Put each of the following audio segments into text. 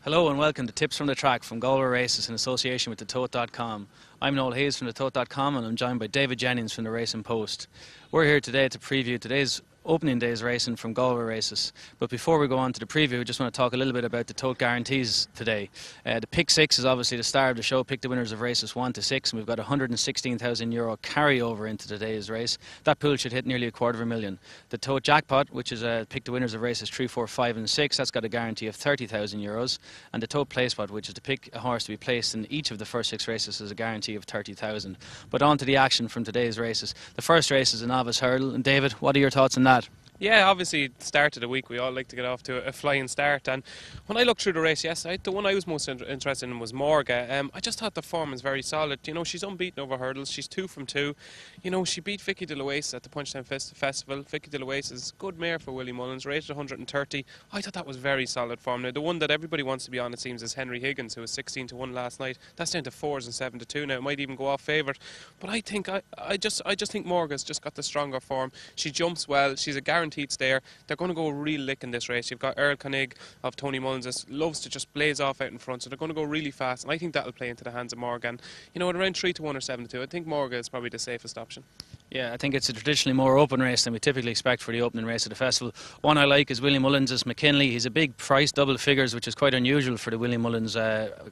Hello and welcome to Tips from the Track from Galway Races in association with the Tote.com. I'm Noel Hayes from the Tote.com and I'm joined by David Jennings from the Racing Post. We're here today to preview today's opening day's racing from Galway Races. But before we go on to the preview, we just want to talk a little bit about the Tote Guarantees today. The Pick 6 is obviously the star of the show. Pick the winners of races 1 to 6, and we've got €116,000 carryover into today's race. That pool should hit nearly $250,000. The Tote Jackpot, which is Pick the winners of races 3, 4, 5 and 6, that's got a guarantee of €30,000. And the Tote Play Spot, which is to pick a horse to be placed in each of the first 6 races, has a guarantee of $30,000. But on to the action from today's races. The first race is a novice hurdle. And David, what are your thoughts on that? Yeah, obviously, start of the week, we all like to get off to a flying start. And when I looked through the race yesterday, the one I was most interested in was Morga. I just thought the form is very solid. You know, she's unbeaten over hurdles. She's 2 from 2. You know, she beat Vicky de la Wace at the Punchestown Festival. Vicky de la Wace is a good mare for Willie Mullins, rated 130. I thought that was very solid form. Now, the one that everybody wants to be on, it seems, is Henry Higgins, who was 16 to 1 last night. That's down to 4s and 7 to 2 now. It might even go off favourite. But I just think Morga's just got the stronger form. She jumps well. She's a guaranteed stayer. They're going to go real lick in this race. You've got Earl Koenig of Tony Mullins, loves to just blaze off out in front, so they're going to go really fast, and I think that'll play into the hands of Morgan. You know, at around 3 to 1 or 7 to 2, I think Morgan is probably the safest option. Yeah, I think it's a traditionally more open race than we typically expect for the opening race of the festival. One I like is Willie Mullins' McKinley. He's a big price, double figures, which is quite unusual for the Willie Mullins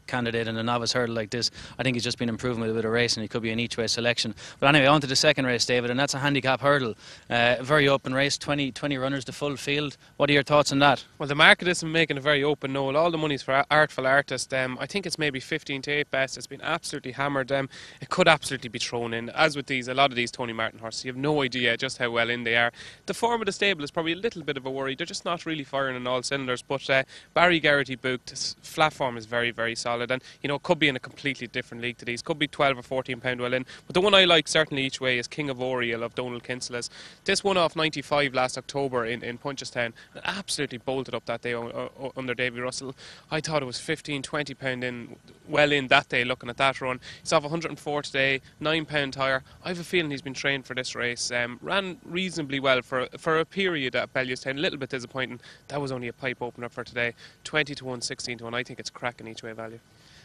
candidate in a novice hurdle like this. I think he's just been improving with a bit of racing. He could be an each-way selection. But anyway, on to the second race, David, and that's a handicap hurdle. A very open race, 20 runners, the full field. What are your thoughts on that? Well, the market isn't making it very open, Noel. All the money's for Artful Artist. I think it's maybe 15 to 8 best. It's been absolutely hammered. It could absolutely be thrown in. As with a lot of these Tony Martin horses, you have no idea just how well in they are. The form of the stable is probably a little bit of a worry. They're just not really firing on all cylinders. But Barry Garrity booked. His flat form is very, very solid. And, you know, it could be in a completely different league to these. Could be 12 or 14 pound well in. But the one I like certainly each way is King of Oriel of Donald Kinselas. This won off 95 last October in Punchestown. Absolutely bolted up that day under Davy Russell. I thought it was 15, 20 pound in, well in that day looking at that run. He's off 104 today, 9 pound higher. I have a feeling he's been trained for this race. Ran reasonably well for a period at Bellewstown. A little bit disappointing. That was only a pipe opener for today. 20 to 1, 16 to 1. I think it's cracking each way value.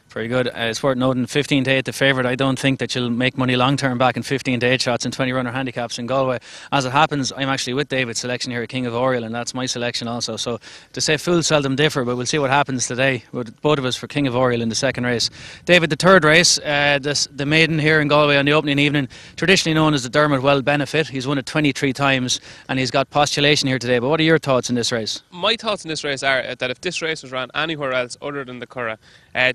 Very good. It's worth noting 15 to 8 the favourite. I don't think that you'll make money long term back in 15 to 8 shots and 20 runner handicaps in Galway. As it happens, I'm actually with David's selection here at King of Oriel, and that's my selection also. So to say fools seldom differ, but we'll see what happens today with both of us for King of Oriel in the second race. David, the third race, the maiden here in Galway on the opening evening, traditionally known as the Dermot Well Benefit. He's won it 23 times and he's got postulation here today. But what are your thoughts in this race? My thoughts in this race are that if this race was ran anywhere else other than the Curragh,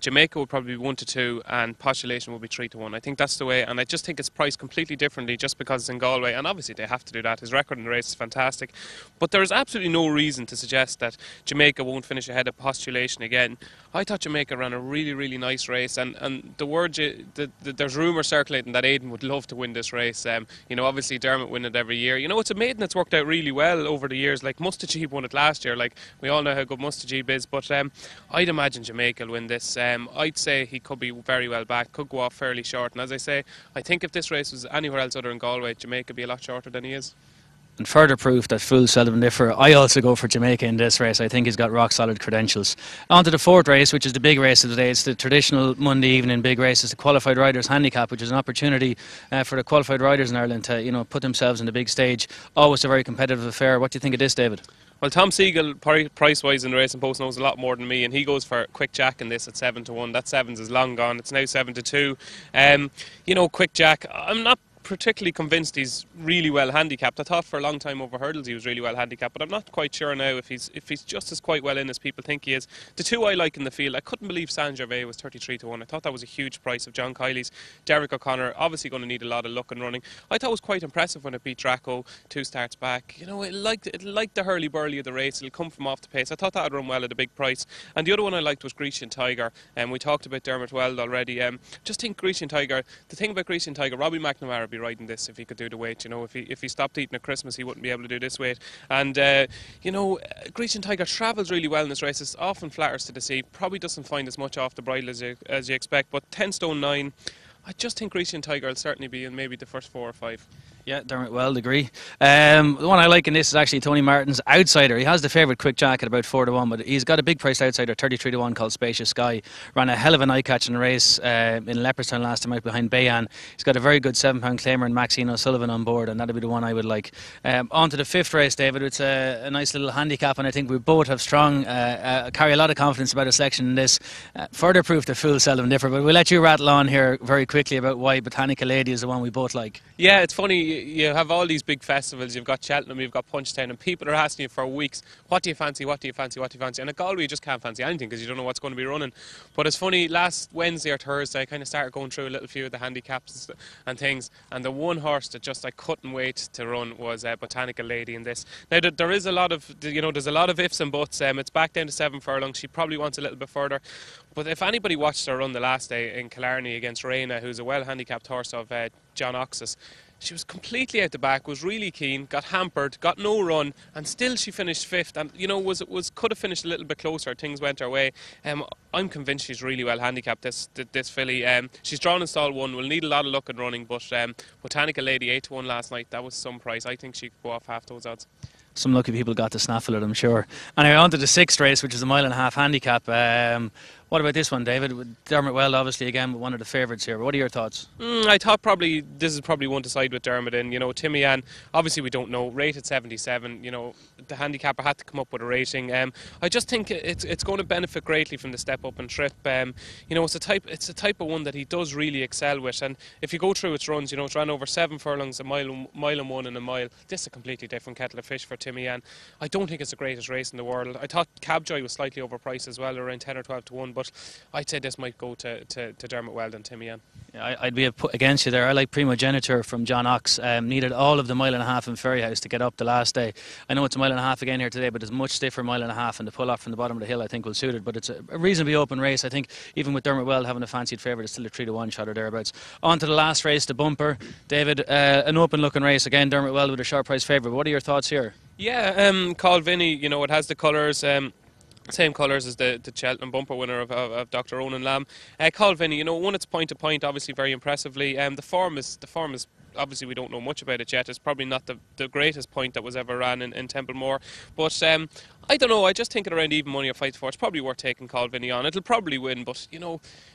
Jamaica would probably be 1 to 2 and postulation would be 3 to 1. I think that's the way, and I just think it's priced completely differently just because it's in Galway, and obviously they have to do that. His record in the race is fantastic, but there is absolutely no reason to suggest that Jamaica won't finish ahead of postulation again. I thought Jamaica ran a really, really nice race, and there's rumours circulating that Aidan would love to win this race. You know, obviously Dermot win it every year. You know, it's a maiden that's worked out really well over the years. Like Mustajib won it last year. Like, we all know how good Mustajib is, but I'd imagine Jamaica will win this. I'd say he could be very well back, could go off fairly short, and as I say, I think if this race was anywhere else other than Galway, Jamaica would be a lot shorter than he is. And further proof that fools seldom differ, I also go for Jamaica in this race. I think he's got rock solid credentials. On to the fourth race, which is the big race of the day. It's the traditional Monday evening big race. It's the Qualified Riders Handicap, which is an opportunity for the qualified riders in Ireland to, you know, put themselves on the big stage. Always a very competitive affair. What do you think of this, David? Well, Tom Siegel, price-wise in the Racing Post, knows a lot more than me, and he goes for Quick Jack in this at 7 to 1. That 7's is long gone. It's now 7 to 2. You know, Quick Jack, I'm not particularly convinced he's really well handicapped. I thought for a long time over hurdles he was really well handicapped, but I'm not quite sure now if he's just as quite well in as people think he is. The two I like in the field, I couldn't believe Saint Gervais was 33 to 1. I thought that was a huge price of John Kiley's. Derek O'Connor, obviously going to need a lot of luck and running. I thought it was quite impressive when it beat Draco 2 starts back. You know, it liked the hurly-burly of the race. It'll come from off the pace. I thought that would run well at a big price. And the other one I liked was Grecian Tiger. And we talked about Dermot Weld already. Just think Grecian Tiger, the thing about Grecian Tiger, Robbie McNamara would be riding this if he could do the weight. You know, if he stopped eating at Christmas, he wouldn't be able to do this weight. And you know, Grecian Tiger travels really well in this race. It's often flatters to the sea. Probably doesn't find as much off the bridle as you expect. But 10 stone 9. I just think Grecian Tiger will certainly be in maybe the first 4 or 5. Yeah, Dermot Weld, agree. The one I like in this is actually Tony Martin's Outsider. He has the favourite Quick Jack at about 4-1, but he's got a big priced outsider, 33-1, called Spacious Sky. Ran a hell of an eye-catching race in Leopardstown last time out behind Bayan. He's got a very good £7 claimer and Maxine O'Sullivan on board, and that'll be the one I would like. On to the fifth race, David. It's a nice little handicap, and I think we both have strong, carry a lot of confidence about a selection in this. Further proof that fools seldom differ, but we'll let you rattle on here very quickly about why Botanica Lady is the one we both like. Yeah, it's funny, you have all these big festivals, you've got Cheltenham, you've got Punchestown, and people are asking you for weeks, what do you fancy, what do you fancy, what do you fancy? And at Galway you just can't fancy anything because you don't know what's going to be running. But it's funny, last Wednesday or Thursday I kind of started going through a little few of the handicaps and things, and the one horse that just I couldn't wait to run was Botanica Lady in this. Now there is a lot of, there's a lot of ifs and buts. It's back down to 7 furlongs, she probably wants a little bit further. But if anybody watched her run the last day in Killarney against Reina, who's a well handicapped horse of John Ox's, she was completely out the back, was really keen, got hampered, got no run, and still she finished fifth. And could have finished a little bit closer. Things went her way. I'm convinced she's really well handicapped. This filly. She's drawn in stall 1. Will need a lot of luck in running, but Botanica Lady 8-1 last night. That was some price. I think she could go off half those odds. Some lucky people got to snaffle it, I'm sure. Anyway, on to the sixth race, which is a 1.5 mile handicap. What about this one, David? With Dermot Weld, obviously, again, one of the favourites here. What are your thoughts? I thought probably this is probably one to side with Dermot in. Timmy Ann, obviously we don't know, rated 77. The handicapper had to come up with a rating. I just think it's going to benefit greatly from the step up and trip. It's a type of one that he does really excel with. And if you go through its runs, it's ran over 7 furlongs, a mile and 1 and a mile. This is a completely different kettle of fish for Timmy Ann. I don't think it's the greatest race in the world. I thought Cabjoy was slightly overpriced as well, around 10 or 12-1. But I'd say this might go to Dermot Weld and Timmy Ann. Yeah, I'd be against you there. I like Primogeniture from John Ox. Needed all of the 1.5 miles in Ferryhouse to get up the last day. I know it's a 1.5 miles again here today, but it's much stiffer 1.5 miles, and the pull off from the bottom of the hill I think will suit it. But it's a reasonably open race. I think even with Dermot Weld having a fancied favourite, it's still a 3-1 shot or thereabouts. On to the last race, the Bumper. David, an open looking race again. Dermot Weld with a short price favourite. What are your thoughts here? Yeah, Call Vinny. It has the colours. Same colours as the Cheltenham Bumper winner of Dr. Onan Lamb. Call Vinny, won its point to point, obviously very impressively. The form is obviously we don't know much about it yet. It's probably not the greatest point that was ever ran in Templemore, but I don't know. I just think at around even money or fight for, it's probably worth taking Call Vinny on. It'll probably win, but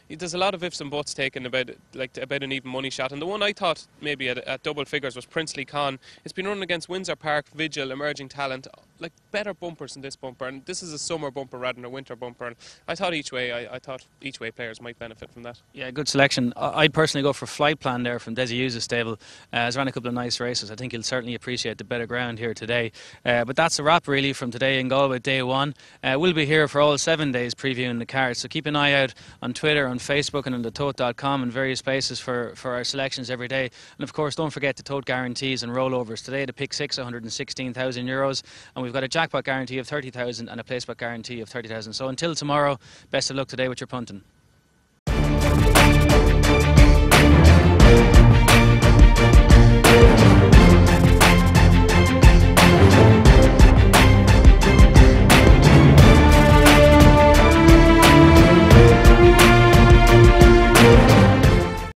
there's a lot of ifs and buts taken about an even money shot. And the one I thought maybe at double figures was Princely Con. It's been running against Windsor Park, Vigil, Emerging Talent, like better bumpers than this bumper. And this is a summer bumper rather than a winter bumper. And I thought each way players might benefit from that. Yeah, good selection. I'd personally go for Flight Plan there from Desi Hughes' stable. He's ran a couple of nice races. I think he'll certainly appreciate the better ground here today. But that's a wrap really from today in Galway, day 1. We'll be here for all 7 days previewing the cards, so keep an eye out on Twitter, on Facebook and on the Tote.com and various places for our selections every day. And of course don't forget the Tote guarantees and rollovers. Today the pick 6, €116,000, and we've got a jackpot guarantee of 30,000 and a placebet guarantee of 30,000. So until tomorrow, best of luck today with your punting.